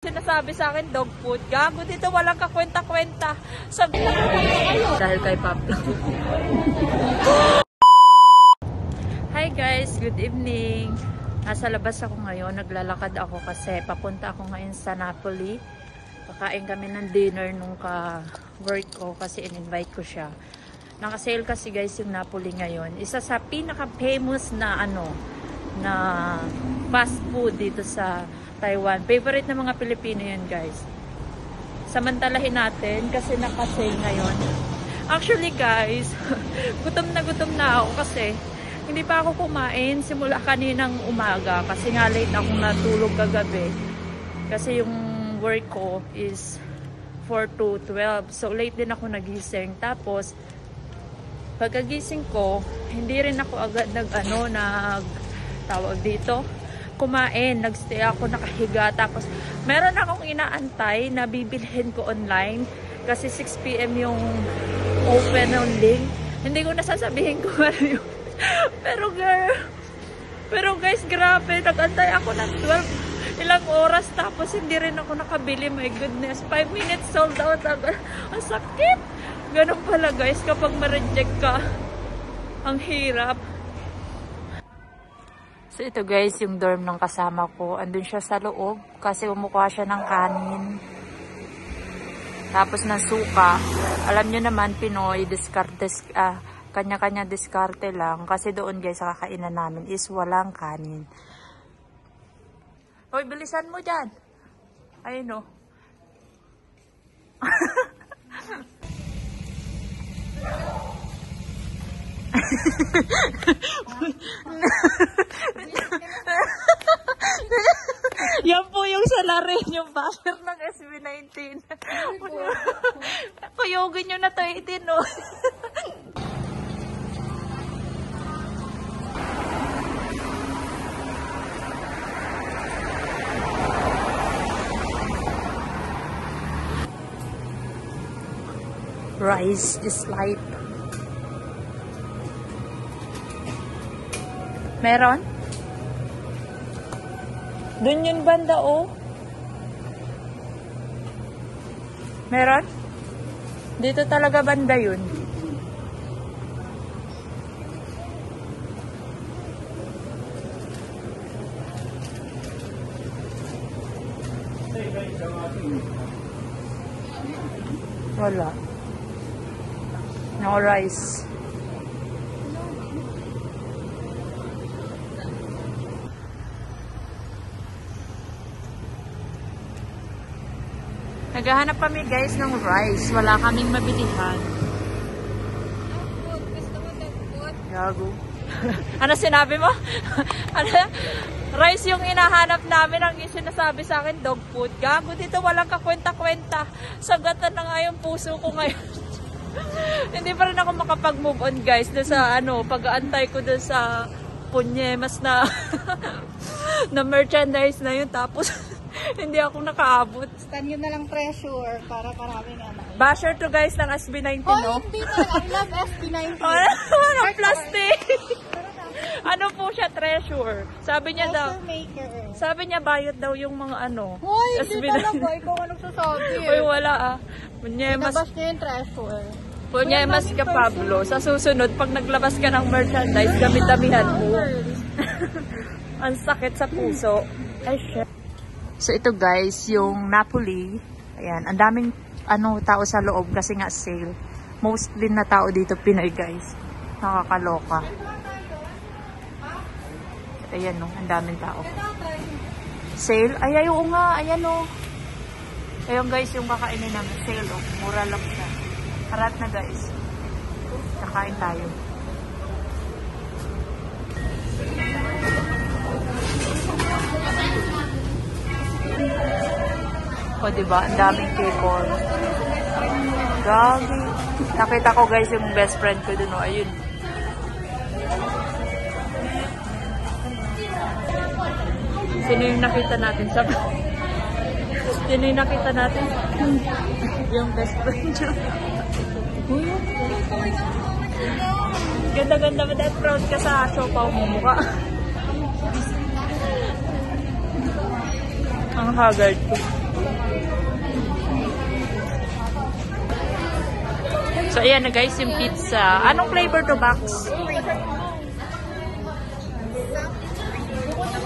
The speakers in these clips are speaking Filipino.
Sinasabi sa akin dog food. Gago dito walang kakwenta-kwenta. Dahil kay Pablo. Hi guys, good evening. Nasa labas ako ngayon. Naglalakad ako kasi papunta ako ngayon sa Napoli. Kakain kami ng dinner nung ka-work ko kasi in-invite ko siya. Naka-sale kasi guys yung Napoli ngayon. Isa sa pinaka-famous na na fast food dito sa Taiwan. Favorite ng mga Pilipino yun guys. Samantalahin natin kasi naka-sale ngayon. Actually guys, gutom na ako kasi hindi pa ako kumain simula kaninang umaga kasi nga late akong natulog kagabi. Kasi yung work ko is 4 to 12. So late din ako nagising. Tapos pagkagising ko, hindi rin ako agad tawag dito, kumain. Nagstay ako nakahiga. Tapos meron akong inaantay na bibilhin ko online kasi 6 PM yung open ng link. Hindi ko nasasabihin ko ano yun. Pero guys, grabe, nag-antay ako ng 12 ilang oras tapos hindi rin ako nakabili. My goodness, 5 minutes sold out. Ang sakit. Ganun pala guys, kapag ma-reject ka, ang hirap. So ito guys, yung dorm ng kasama ko. Andun siya sa loob kasi umukuha siya ng kanin. Tapos ng suka. Alam nyo naman, Pinoy, kanya-kanya diskarte lang. Kasi doon guys, sa kakainan namin is walang kanin. Hoy, bilisan mo dyan. Ayun o. Yan po yung salarin, yung basher ng SB19. Kuyogin nyo na to 18 no. Rice is life. Meron? Doon yun banda oh. Meron? Dito talaga banda yun. Wala. No rice. Naghahanap kami guys ng rice. Wala kaming mabilihan. Gago. Ano sinabi mo? Rice yung inahanap namin. Ang sinasabi sa akin, dog food. Gago dito walang kakwenta-kwenta. Sagatan na nga yung puso ko ngayon. Hindi pa rin ako makapag-move on guys. Doon sa pag-aantay ko doon sa punyemas na na merchandise na yun. Tapos hindi ako nakaabot. Stan yun na lang treasure para maraming Basher to guys ng SB19 no? Hindi na. I love SB19. Walang plastic. Ano po siya, treasure. Sabi niya daw. Maker. Sabi niya bayot daw yung mga Hoy, hindi talaga. Ikaw anong sasabi eh. Hoy, wala Punyemas. Pinabas niya yung treasure. Punyemas ka Pablo. Sa susunod, pag naglabas ka ng merchandise, gamit-damihan mo. Ang sakit sa puso. Ay, shit. So ito guys, yung Napoli. Ayan, ang daming tao sa loob kasi nga sale. Mostly na tao dito Pinoy guys. Nakakaloka. Ayan ang daming tao. Sale? Ay, oo nga. Ayan Ayan guys, yung kakainin namin. Sale mura lang siya. Harat na guys. Kakain tayo. O diba, ang daming people. Gagi. Nakita ko guys yung best friend ko dun ayun. Sino yung nakita natin sa Sino yung nakita natin? Yung best friend niya. Ganda-ganda mo dahil proud ka sa siopaw mo mukha. Ang haggard ko. So, ayan na guys, yung pizza. Anong flavor to, Max?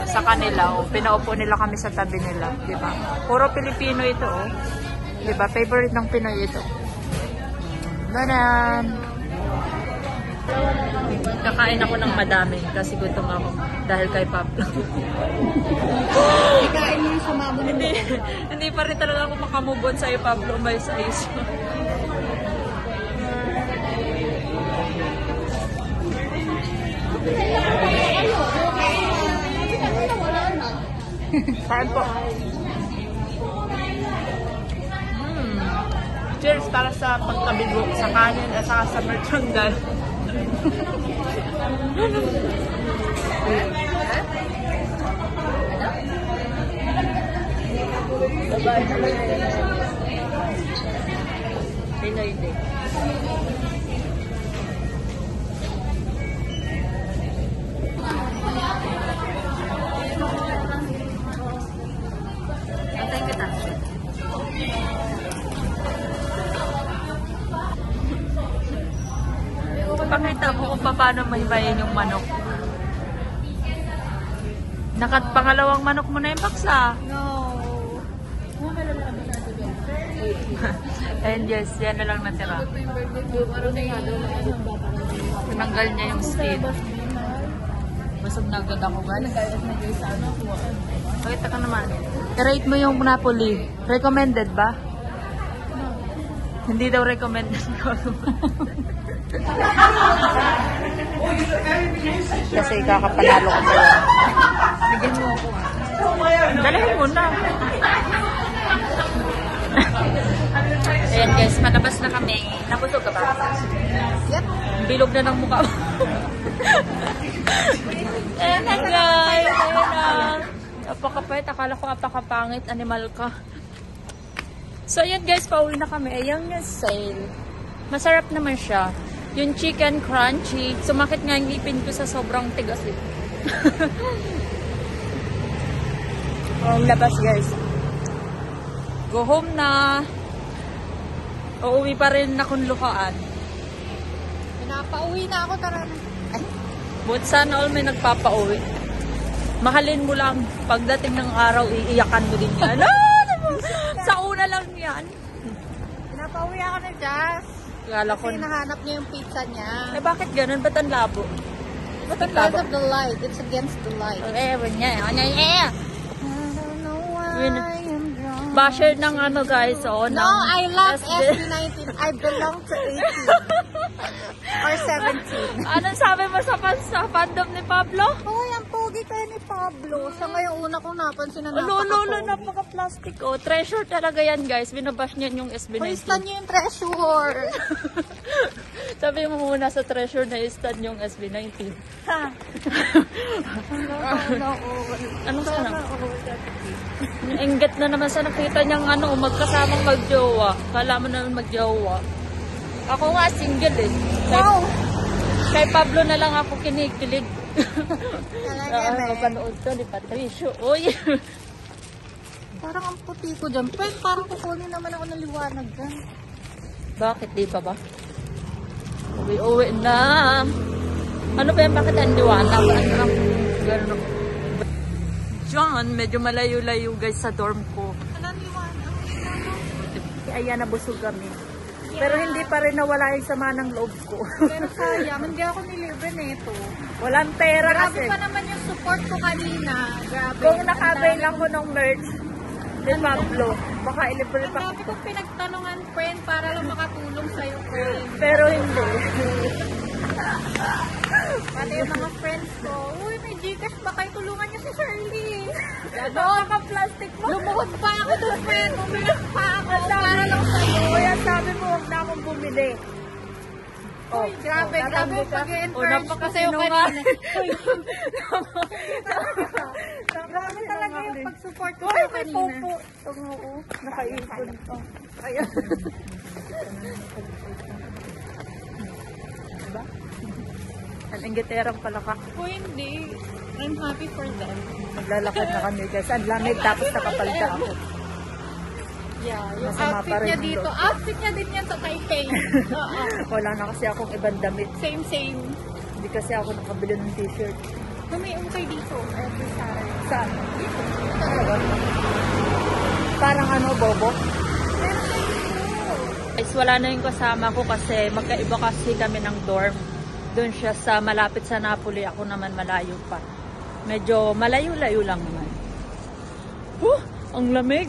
Sa kanila, oh. Pinaupo nila kami sa tabi nila. Diba? Puro Pilipino ito, oh. Diba? Favorite ng Pinoy ito. Banan! Kakain ako ng madami kasi gutom ako dahil kay Pablo. Kain mo yung sumamo mo. Hindi pa rin talaga ako makamove on sa'yo, Pablo. May size. Kain po. Cheers para sa pagkabigo sa kanin at saka sa merchandise. Pinoy din. Antay kita. Pakita mo kung paano mahibayin yung manok. Pangalawang manok mo na yung baksa. No. And yes, yan na lang natira. Tinanggal niya yung skin. Busog na agad ako, guys. Pakita ka naman. I-rate mo yung Napoli. Recommended ba? Hindi daw recommended ko. Kasi kakapanalo ko sa'yo. Bigyan mo ako. Dalahin mo na. Ayan guys, malabas na kami. Nabusog ka ba? Yep. Bilog na ng mukha. Ayan na guys. Ayan na. Apakapait. Akala ko apakapangit. Animal ka. So ayan guys, pauwi na kami. Ayan yung sale. Masarap naman siya. Yung chicken crunchy. Sumakit nga yung ngipin ko sa sobrang tigas eh. Ang labas guys. Go home na. Uuwi pa rin akong lukaan. Pinapauwi na ako, tara na. Ay, but sana all may nagpapauwi. Mahalin mo lang. Pagdating ng araw, iiyakan mo din yan. Sa una lang yan. Pinapauwi ako na Jazz. Kala ko. Kasi nahanap niya yung pizza niya. Eh bakit ganun? Ba't ang labo? Ba't ang Because labo? of the light. It's against the light. Eh, niya. I don't know why I'm drawn. Basher ng ano guys, oh. No, I love SB19. I belong to 18. Or 17. Anong sabi mo sa fandom ni Pablo? Hoy, ang pogi kayo ni Pablo. Sa ngayon una kong napansin na Lolo, napaka-pogi. napaka-plastic, oh. Treasure talaga yan, guys. Binabash niyan yung SB19. Hoy, stan niyo yung treasure. Sabi mo muna sa treasure na istan yung SB19. Ha? Anong sana? Inggit na naman sa nakita niyang ano, magkasamang magjowa. Kala mo naman magjowa. Ako nga single eh. Wow! Kay Pablo na lang ako kinikilig. Talaga ba? Mapanood to ni Patricio. Uy! Parang ang puti ko dyan. Pero parang kukunin naman ako ng liwanag dyan. Bakit? Di pa ba? Uwi na. Ano ba yan? Bakit ang liwanag? Ano lang? Gano'n ako. Diyan, medyo malayo-layo guys sa dorm ko. Anong liwanag? Ayan, nabusog kami. Pero hindi pa rin nawala yung sama ng loob ko. Pero sayang, hindi ako nilibre nito. Walang pera Grabe kasi. pa naman yung support ko kanina. Grabe. Kung nakabay lang ko ng merch ni Pablo, baka ilibre Ang pa. dami kong pinagtanungan, friend, para lang makatulong sa'yo, friend. Pero hindi. Pati yung mga friends ko, uy, may Gcash ba kayo? Tulungan niyo si Shirley. Ano ka plastic mo? Lumuhod pa ako doon, friend. Umiyak pa ako Ang para dami lang sa'yo. Kaya sabi mo, huwag na akong bumili. Uy, grabe, grabe yung pag-encourage ko sa'yo napakasinungaling. kanina. Uy, grabe talaga yung pag-support ko sa'yo kanina. Oo, nakaipon pa. Ayan. Diba? Ang inggeterang palaka. Kung hindi, I'm happy for them. Maglalakad na kami guys. Ang lamig tapos nakapalda ako. Yeah, yung Masama outfit pa rin niya yung dito. loob. Outfit niya din yan sa Taipei. Oo. Wala na kasi akong ibang damit. Same. Hindi kasi ako nakabili ng t-shirt. May ungkay dito. Every Saturday. Saan? Talaga? Parang ano, bobo? Guys, wala na yung kasama ko kasi magkaiba kasi kami ng dorm. Doon siya sa malapit sa Napoli. Ako naman malayo pa. Medyo malayo-layo lang naman. Ang lamig!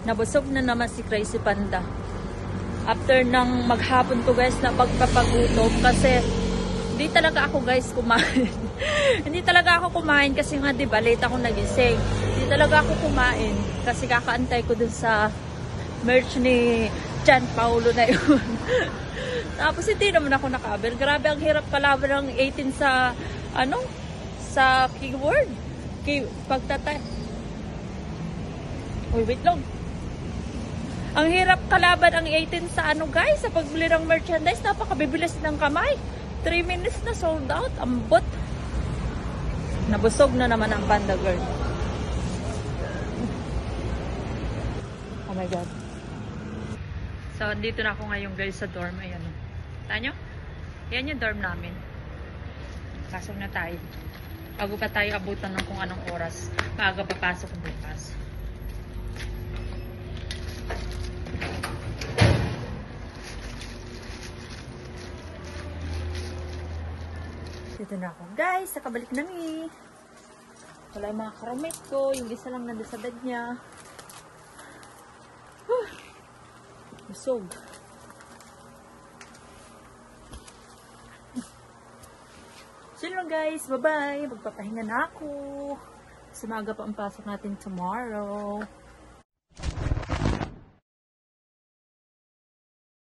Nabusog na naman si Crazy Panda. After ng maghapon to guys na pagpapagutom kasi hindi talaga ako guys kumain. Hindi talaga ako kumain kasi nga diba late ako nagising. Hindi talaga ako kumain kasi kakaantay ko dun sa merch ni Gian Paulo na yun. Tapos hindi naman ako nakabel. Grabe ang hirap kalaban ng 18 sa sa keyword. Pagtatay. Uy, wait lang. Ang hirap kalaban ang 18 sa guys, sa pagbili ng merchandise. Napakabibilis ng kamay. 3 minutes na sold out. Ambot. Nabusog na naman ang Panda Girl. Oh my God. So, dito na ako ngayon guys sa dorm. Ayan. Tanyo? Yan yung dorm namin. Pasok na tayo. Bago pa tayo abutan ng kung anong oras. Maaga papasok bukas. Dito na ako. Guys, nakabalik na ni. Wala yung mga karomate ko. Yung isa lang nandun sa bed niya. Busog. So yun lang guys. Bye-bye. Magpapahinga na ako. Kasi maaga pa ang pasok natin tomorrow.